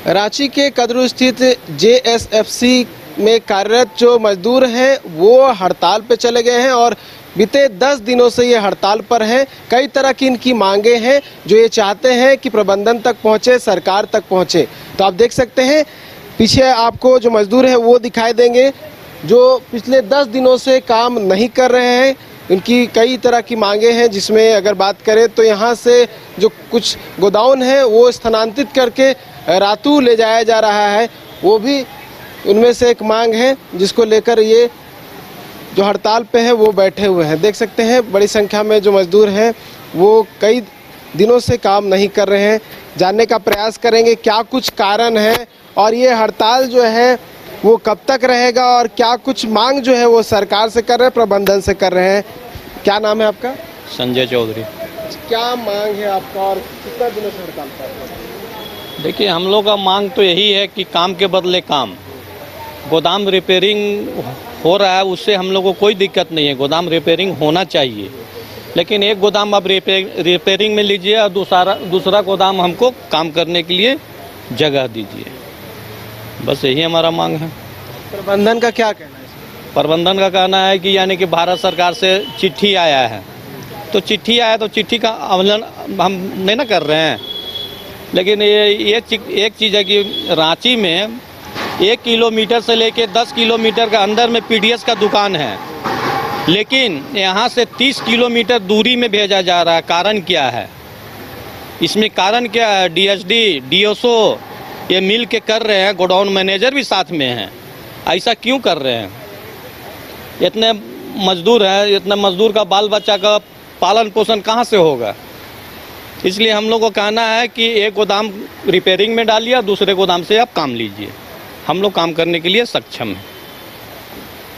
रांची के कद्रू स्थित जेएसएफसी में कार्यरत जो मजदूर हैं वो हड़ताल पे चले गए हैं और बीते 10 दिनों से ये हड़ताल पर हैं। कई तरह की इनकी मांगे हैं जो ये चाहते हैं कि प्रबंधन तक पहुंचे, सरकार तक पहुंचे। तो आप देख सकते हैं पीछे आपको जो मजदूर हैं वो दिखाई देंगे जो पिछले 10 दिनों से काम नहीं कर रहे हैं। इनकी कई तरह की मांगे हैं, जिसमें अगर बात करें तो यहाँ से जो कुछ गोदाउन है वो स्थानांतरित करके रातू ले जाया जा रहा है, वो भी उनमें से एक मांग है जिसको लेकर ये जो हड़ताल पे है वो बैठे हुए हैं। देख सकते हैं बड़ी संख्या में जो मजदूर हैं वो कई दिनों से काम नहीं कर रहे हैं। जानने का प्रयास करेंगे क्या कुछ कारण है और ये हड़ताल जो है वो कब तक रहेगा और क्या कुछ मांग जो है वो सरकार से कर रहे हैं, प्रबंधन से कर रहे हैं। क्या नाम है आपका? संजय चौधरी। क्या मांग है आपका और कितना दिनों से हड़ताल पर है? देखिए, हम लोग का मांग तो यही है कि काम के बदले काम। गोदाम रिपेयरिंग हो रहा है, उससे हम लोग को कोई दिक्कत नहीं है, गोदाम रिपेयरिंग होना चाहिए। लेकिन एक गोदाम आप रिपेयरिंग में लीजिए और दूसरा गोदाम हमको काम करने के लिए जगह दीजिए। बस यही हमारा मांग है। प्रबंधन का क्या कहना है? प्रबंधन का कहना है कि यानी कि भारत सरकार से चिट्ठी आया है, तो चिट्ठी आया तो चिट्ठी का अवलन हम नहीं ना कर रहे हैं। लेकिन ये एक चीज़ है कि रांची में 1 किलोमीटर से लेके 10 किलोमीटर का अंदर में पीडीएस का दुकान है, लेकिन यहाँ से 30 किलोमीटर दूरी में भेजा जा रहा है। कारण क्या है? इसमें कारण क्या है? डीएसडी, डीओसो ये मिल के कर रहे हैं, गोडाउन मैनेजर भी साथ में हैं। ऐसा क्यों कर रहे हैं? इतने मजदूर हैं, इतने मजदूर का बाल बच्चा का पालन पोषण कहाँ से होगा? इसलिए हम लोग को कहना है कि एक गोदाम रिपेयरिंग में डालिए और दूसरे गोदाम से आप काम लीजिए। हम लोग काम करने के लिए सक्षम हैं।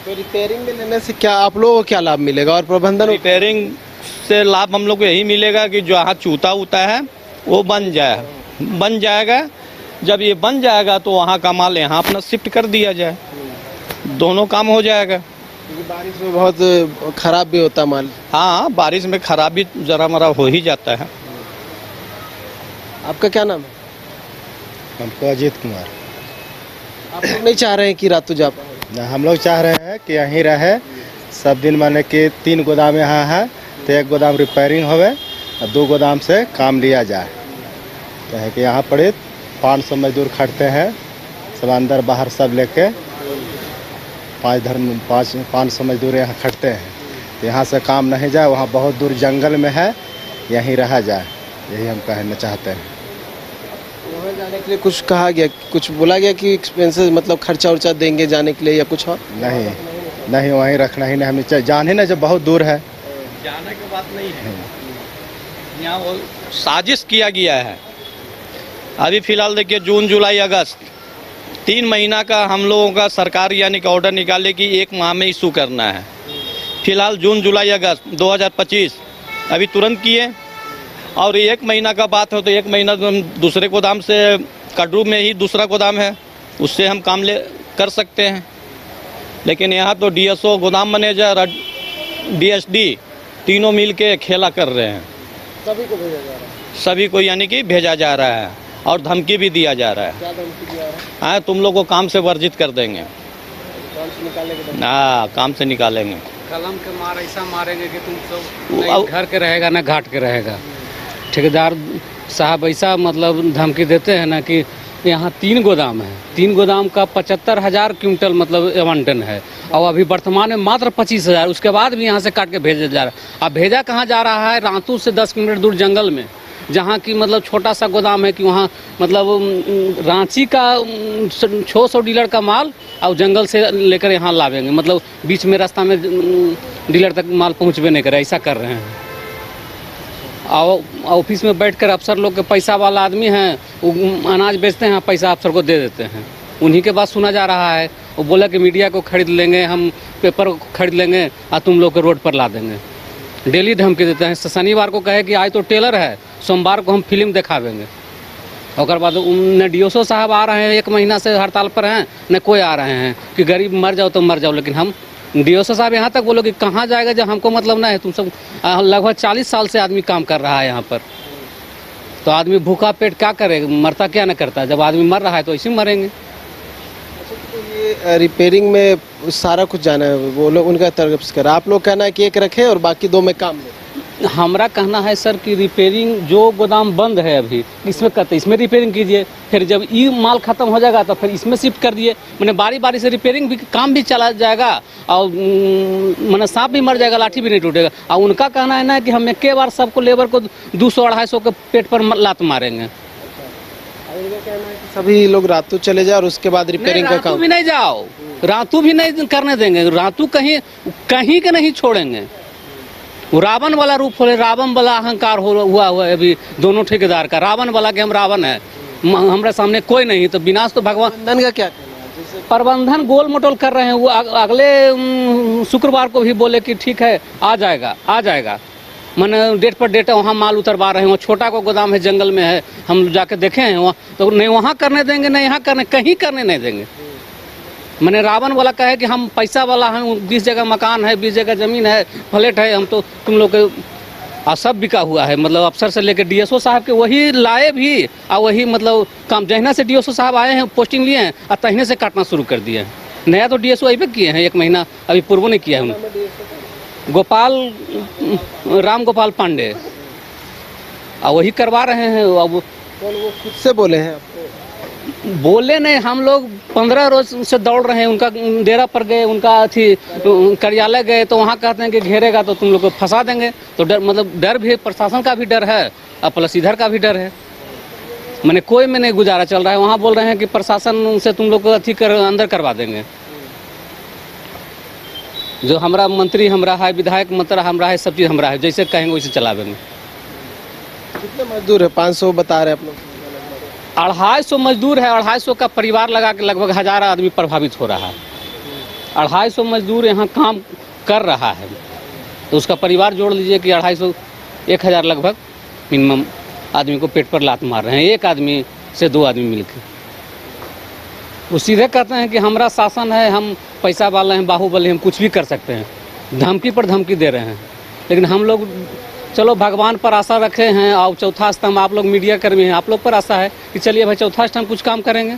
तो रिपेयरिंग में लेने से क्या आप लोगों को क्या लाभ मिलेगा और प्रबंधन? रिपेयरिंग से लाभ हम लोग को यही मिलेगा कि जो यहाँ चूता उता है वो बन जाएगा। जब ये बन जाएगा तो वहाँ का माल यहाँ अपना शिफ्ट कर दिया जाए, दोनों काम हो जाएगा। बारिश में बहुत खराब भी होता माल। हाँ, बारिश में खराबी जरा मरा हो ही जाता है। आपका क्या नाम है? हमको अजीत कुमार। आप लोग नहीं चाह रहे हैं कि रातू जा पाए? हम लोग चाह रहे हैं कि यहीं रहे सब दिन, माने कि 3 गोदाम यहाँ है तो 1 गोदाम रिपेयरिंग होवे और 2 गोदाम से काम लिया जाए। तो है कि यहाँ पड़े 500 मजदूर खटते हैं, सब अंदर बाहर सब लेके 500 मजदूर यहाँ खटते हैं। तो यहाँ से काम नहीं जाए, वहाँ बहुत दूर जंगल में है, यहीं रहा जाए, यही हम कहना चाहते हैं। वहाँ जाने के लिए कुछ कहा गया, कुछ बोला गया कि एक्सपेंसेस मतलब खर्चा उर्चा देंगे जाने के लिए या कुछ और? नहीं, वहीं रखना ही नहीं, हमें जाने ना, जब बहुत दूर है। जाने की बात नहीं है, यहाँ वो साजिश किया गया है। अभी फिलहाल देखिए जून जुलाई अगस्त 3 महीना का हम लोगों का सरकार यानी कि ऑर्डर निकाले कि 1 माह में इशू करना है। फिलहाल जून जुलाई अगस्त 2025 अभी तुरंत किए और 1 महीना का बात हो तो 1 महीना हम दूसरे गोदाम से, कद्रू में ही दूसरा गोदाम है, उससे हम काम कर सकते हैं। लेकिन यहाँ तो डीएसओ, गोदाम मैनेजर और डीएसडी तीनों मिल के खेला कर रहे हैं। सभी को भेजा जा रहा है? सभी को यानी कि भेजा जा रहा है और धमकी भी दिया जा रहा है। क्या धमकी दिया है? हाँ, तुम लोग को काम से वर्जित कर देंगे। काम से निकालेंगे? हाँ, काम से निकालेंगे। कलम के मार ऐसा मारेंगे कि तुम सब घर के रहेगा ना घाट के रहेगा। ठेकेदार साहब ऐसा मतलब धमकी देते हैं ना कि यहाँ 3 गोदाम है, 3 गोदाम का 75,000 क्विंटल मतलब आवंटन है और अभी वर्तमान में मात्र 25,000, उसके बाद भी यहाँ से काट के भेजा जा रहा है। अब भेजा कहाँ जा रहा है? रातू से 10 किलोमीटर दूर जंगल में, जहाँ की मतलब छोटा सा गोदाम है कि वहाँ मतलब रांची का 600 डीलर का माल और जंगल से लेकर यहाँ लावेंगे, मतलब बीच में रास्ता में डीलर तक माल पहुँचबे नहीं करे, ऐसा कर रहे हैं। ऑफिस में बैठकर अफसर लोग के पैसा वाला आदमी हैं, वो अनाज बेचते हैं, पैसा अफसर को दे देते हैं। उन्हीं के बात सुना जा रहा है। वो बोला कि मीडिया को खरीद लेंगे, हम पेपर को खरीद लेंगे और तुम लोग को रोड पर ला देंगे। डेली धमकी देते हैं। शनिवार को कहे कि आज तो टेलर है, सोमवार को हम फिल्म दिखावेंगे। और बाद न डीओसो साहब आ रहे हैं, 1 महीना से हड़ताल पर हैं, न कोई आ रहे हैं कि गरीब मर जाओ तो मर जाओ। लेकिन हम डीओसो साहब यहाँ तक बोलो कि कहाँ जाएगा जब हमको मतलब ना है। तुम सब लगभग 40 साल से आदमी काम कर रहा है यहाँ पर। तो आदमी भूखा पेट क्या करेगा, मरता क्या न करता। जब आदमी मर रहा है तो ऐसे ही मरेंगे। तो ये रिपेयरिंग में सारा कुछ जाना है, वो लोग उनका तरफ से कर, आप लोग कहना है कि एक रखें और बाकी 2 में काम लें। हमारा कहना है सर कि रिपेयरिंग जो गोदाम बंद है अभी इसमें करते, इसमें रिपेयरिंग कीजिए, फिर जब ये माल खत्म हो जाएगा तो फिर इसमें शिफ्ट कर दिए। मैंने बारी बारी से रिपेयरिंग भी काम भी चला जाएगा और मैंने सांप भी मर जाएगा, लाठी भी नहीं टूटेगा। और उनका कहना है ना कि हम एक बार सबको लेबर को 200-250 के पेट पर लात मारेंगे। सभी लोग रातों चले जाए और उसके बाद रिपेयरिंग का रातू काम। भी नहीं जाओ, रातू भी नहीं करने देंगे, रातू कहीं कहीं के नहीं छोड़ेंगे। वो रावण वाला रूप हो, रावण वाला अहंकार हुआ है अभी दोनों ठेकेदार का। रावण वाला के हम रावण है, हमारे सामने कोई नहीं, तो विनाश तो भगवान। प्रबंधन का क्या कहना है? जैसे प्रबंधन गोल मटोल कर रहे हैं। वो अगले शुक्रवार को भी बोले कि ठीक है आ जाएगा। मैंने डेट पर डेट वहाँ माल उतरवा रहे हैं। वो छोटा को गोदाम है, जंगल में है, हम जाके देखे हैं वहाँ, तो नहीं वहाँ करने देंगे, नहीं यहाँ करने, कहीं करने नहीं देंगे। मैंने रावण वाला कहे कि हम पैसा वाला हैं, 20 जगह मकान है, 20 जगह ज़मीन है, फ्लैट है, हम तो तुम लोग के सब बिका हुआ है। मतलब अफसर से लेकर DSO साहब के वही लाए भी, और वही मतलब काम जहना से DSO साहब आए हैं, पोस्टिंग लिए हैं और तहने से काटना शुरू कर दिए हैं। नया तो DSO अभी किए हैं, 1 महीना अभी पूर्व नहीं किया है। राम गोपाल पांडे, और वही करवा रहे हैं। अब वो खुद से बोले हैं आपको? बोले नहीं, हम लोग 15 रोज से दौड़ रहे हैं। उनका डेरा पर गए, उनका कार्यालय गए, तो वहाँ कहते हैं कि घेरेगा तो तुम लोग को फंसा देंगे। तो डर, मतलब डर भी, प्रशासन का भी डर है और प्लस इधर का भी डर है। मैंने कोई में नहीं गुजारा चल रहा है। वहाँ बोल रहे हैं कि प्रशासन से तुम लोग को अंदर करवा देंगे। जो हमारा मंत्री हमरा है, विधायक मंत्री हमरा है, सब चीज़ हमरा है, जैसे कहेंगे वैसे चलावेंगे। कितने मजदूर है? 500 बता रहे हैं आप लोग। 250 मजदूर है। 250 का परिवार लगा के लगभग 1000 आदमी प्रभावित हो रहा है। 250 मजदूर यहाँ काम कर रहा है, तो उसका परिवार जोड़ लीजिए कि 250 1000 लगभग मिनिमम आदमी को पेट पर लात मार रहे हैं, एक आदमी से 2 आदमी मिलकर। वो सीधे कहते हैं कि हमारा शासन है, हम पैसा वाले हैं, बाहुबली, हम कुछ भी कर सकते हैं। धमकी पर धमकी दे रहे हैं। लेकिन हम लोग चलो भगवान पर आशा रखे हैं, और चौथा स्तंभ आप लोग मीडिया कर्मी हैं, आप लोग पर आशा है कि चलिए भाई चौथा स्तंभ कुछ काम करेंगे।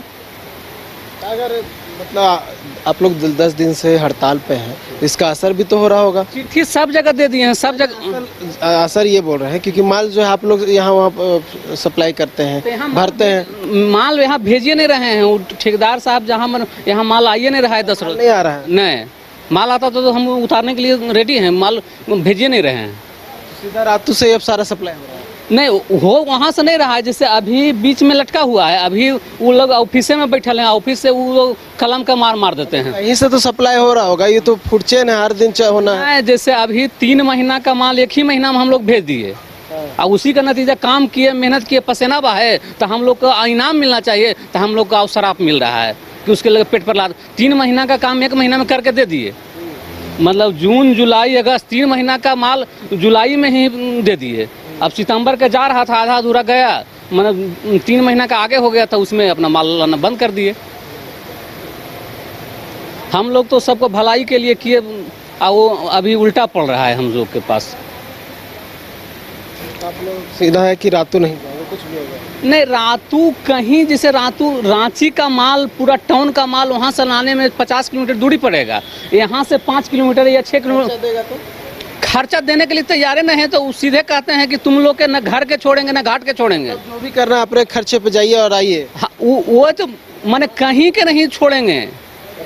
अगर मतलब आप लोग 10 दिन से हड़ताल पे हैं, इसका असर भी तो हो रहा होगा। चिट्ठी सब जगह दे दिए हैं, सब जगह असर ये बोल रहे हैं क्योंकि माल जो है आप लोग यहाँ वहाँ सप्लाई करते हैं, भरते हैं, माल यहाँ भेजिए नहीं रहे हैं। वो ठेकेदार साहब जहाँ यहाँ माल आइए नहीं रहा है, 10 रोज नहीं आ रहा है। नहीं, माल आता तो हम उतारने के लिए रेडी हैं, माल भेजिए नहीं रहे हैं। सीधा रातों से अब सारा सप्लाई हो रहा है। नहीं हो, वहाँ से नहीं रहा है, जैसे अभी बीच में लटका हुआ है। अभी वो लोग ऑफिस में बैठे हैं, ऑफिस से वो लोग कलम का मार देते हैं। यहीं से तो सप्लाई हो रहा होगा, ये तो फूड चेन है, हर दिन होना है। जैसे अभी 3 महीना का माल 1 ही महीना में हम लोग भेज दिए, और उसी का नतीजा काम किए, मेहनत किए, पसीना बहाए, तो हम लोग को इनाम मिलना चाहिए। तो हम लोग को अवसराप मिल रहा है कि उसके लिए पेट पर ला 3 महीना का काम 1 महीना में करके दे दिए। मतलब जून जुलाई अगस्त 3 महीना का माल जुलाई में ही दे दिए। अब सितंबर का जा रहा था, आधा अधूरा गया, मतलब 3 महीना का आगे हो गया था, उसमें अपना माल लाना बंद कर दिए। हम लोग तो सबको भलाई के लिए किए, और वो अभी उल्टा पड़ रहा है हम लोग के पास। आप लोग सीधा है कि रातों नहीं जाएंगे, कुछ भी होगा नहीं, रातू कहीं, जैसे रातू रांची का माल, पूरा टाउन का माल वहाँ से लाने में 50 किलोमीटर दूरी पड़ेगा। यहाँ से 5 किलोमीटर या 6 किलोमीटर देगा तो खर्चा देने के लिए तैयार नहीं है। तो सीधे कहते हैं कि तुम लोग के न घर के छोड़ेंगे न घाट के छोड़ेंगे। जो भी करना है अपने खर्चे पे जाइए और आइए। हाँ, वो तो मैंने कहीं के नहीं छोड़ेंगे।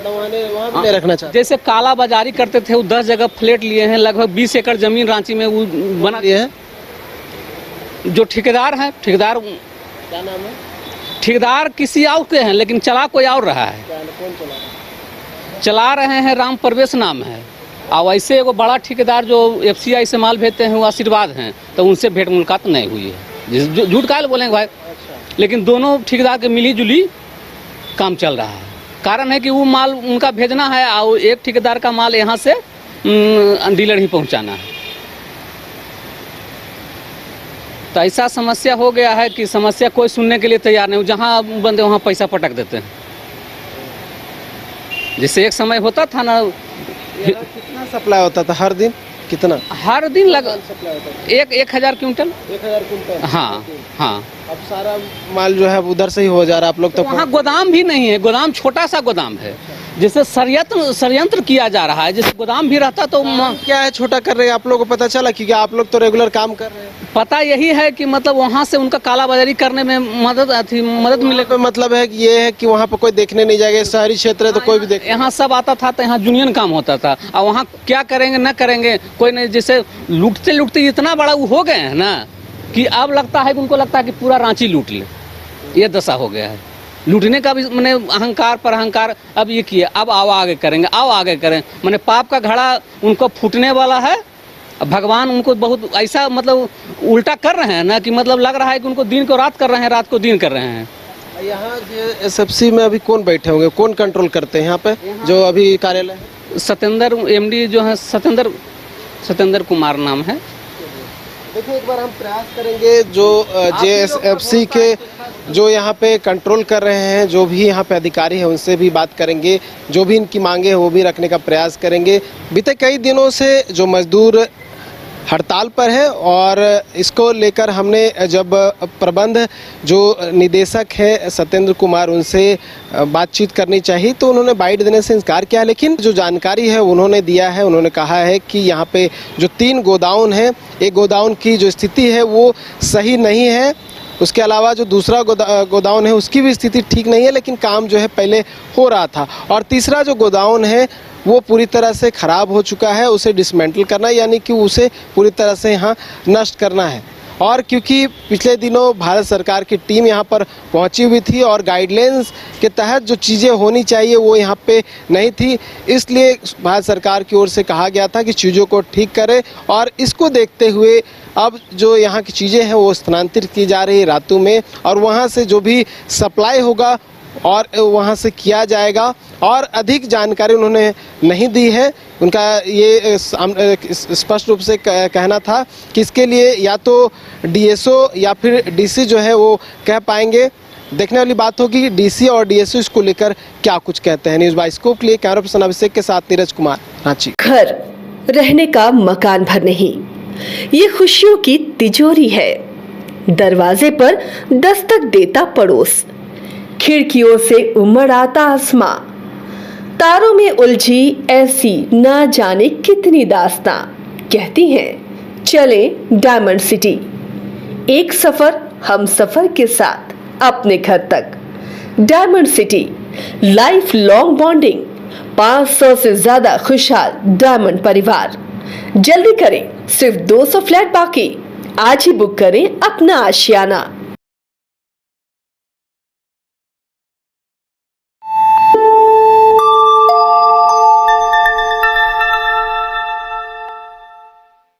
वहाँ भी नहीं रखना चाहते। जैसे काला बाजारी करते थे, वो 10 जगह फ्लैट लिए हैं, लगभग 20 एकड़ जमीन रांची में वो बना लिए है। जो ठेकेदार है, ठेकेदार क्या नाम है? ठेकेदार किसी और के हैं, लेकिन चला कोई और रहा है। कौन चला रहा है? चला रहे हैं, राम प्रवेश नाम है। और वैसे एगो बड़ा ठेकेदार जो FCI से माल भेजते हैं, वो आशीर्वाद हैं, तो उनसे भेंट मुलाकात नहीं हुई है। झूठ काहे बोलेंगे भाई। लेकिन दोनों ठेकेदार के मिली जुली काम चल रहा है। कारण है कि वो माल उनका भेजना है, और एक ठेकेदार का माल यहाँ से डीलर ही पहुँचाना है। तो ऐसा समस्या हो गया है कि समस्या कोई सुनने के लिए तैयार नहीं। जहाँ बंदे वहाँ पैसा पटक देते हैं। जैसे एक समय होता था ना, कितना सप्लाई होता था हर दिन? कितना हर दिन लग सप्लाई होता है? 1000 क्विंटल। 1000 कुंटल। हाँ हाँ। अब सारा माल जो है उधर से ही हो जा रहा है, आप लोग तो तो वहाँ गोदाम भी नहीं है, गोदाम छोटा सा गोदाम है, जिससे षड्यंत्र किया जा रहा है। जैसे गोदाम भी रहता तो क्या है छोटा कर रहे हैं, आप लोगों को पता चला? क्योंकि आप लोग तो रेगुलर काम कर रहे हैं। पता यही है कि मतलब वहाँ से उनका कालाबाजारी करने में मदद मिले। तो मतलब है कि ये है कि वहाँ पर कोई देखने नहीं जाएगा, शहरी क्षेत्र है तो कोई भी देख। यहाँ सब आता था तो यहाँ यूनियन काम होता था, और वहाँ क्या करेंगे न करेंगे कोई नहीं। जैसे लूटते लूटते इतना बड़ा वो हो गए हैं ना कि अब लगता है कि उनको लगता है कि पूरा रांची लूट ले, ये दशा हो गया है। लूटने का भी मैंने अहंकार पर अहंकार अब ये किया, अब आओ आगे करेंगे, आओ आगे करें। मैंने पाप का घड़ा उनको फूटने वाला है। अब भगवान उनको बहुत ऐसा मतलब उल्टा कर रहे हैं ना कि मतलब लग रहा है कि उनको दिन को रात कर रहे हैं, रात को दिन कर रहे हैं। यहाँ एसएफसी में अभी कौन बैठे होंगे, कौन कंट्रोल करते हैं यहाँ पे जो अभी कार्यालय है? सत्येंद्र एमडी जो है, सत्येंद्र कुमार नाम है। देखिए एक बार हम प्रयास करेंगे जो जेएसएफसी के जो यहाँ पे कंट्रोल कर रहे हैं, जो भी यहाँ पे अधिकारी हैं उनसे भी बात करेंगे, जो भी इनकी मांगे हैं वो भी रखने का प्रयास करेंगे। बीते कई दिनों से जो मजदूर हड़ताल पर है और इसको लेकर हमने जब प्रबंध जो निदेशक है सत्येंद्र कुमार उनसे बातचीत करनी चाहिए तो उन्होंने बाइट देने से इनकार किया, लेकिन जो जानकारी है उन्होंने दिया है। उन्होंने कहा है कि यहाँ पे जो 3 गोदाउन हैं, एक गोदाउन की जो स्थिति है वो सही नहीं है, उसके अलावा जो दूसरा गोदाउन है उसकी भी स्थिति ठीक नहीं है, लेकिन काम जो है पहले हो रहा था, और तीसरा जो गोदाउन है वो पूरी तरह से ख़राब हो चुका है, उसे डिसमेंटल करना यानी कि उसे पूरी तरह से यहाँ नष्ट करना है। और क्योंकि पिछले दिनों भारत सरकार की टीम यहाँ पर पहुँची हुई थी और गाइडलाइंस के तहत जो चीज़ें होनी चाहिए वो यहाँ पे नहीं थी, इसलिए भारत सरकार की ओर से कहा गया था कि चीज़ों को ठीक करें, और इसको देखते हुए अब जो यहाँ की चीज़ें हैं वो स्थानांतरित की जा रही है रातू में, और वहाँ से जो भी सप्लाई होगा और वहाँ से किया जाएगा। और अधिक जानकारी उन्होंने नहीं दी है। उनका ये स्पष्ट रूप से कहना था कि इसके लिए या तो डीएसओ या फिर डीसी जो है वो कह पाएंगे। देखने वाली बात होगी डीसी और डीएसओ इसको लेकर क्या कुछ कहते हैं। न्यूज़ बाइस्कोप के लिए कैमरा पर्सन अभिषेक के साथ नीरज कुमार, रांची। घर रहने का मकान भर नहीं, ये खुशियों की तिजोरी है। दरवाजे पर दस्तक देता पड़ोस, खिड़कियों से उमड़ आता आसमां, तारों में उलझी ऐसी न जाने कितनी दास्तां। कहती हैं चले डायमंड सिटी, एक सफर हम सफर के साथ अपने घर तक। Diamond city, life long bonding, 500 से ज्यादा खुशहाल डायमंड परिवार। जल्दी करें, सिर्फ 200 फ्लैट बाकी। आज ही बुक करें अपना आशियाना।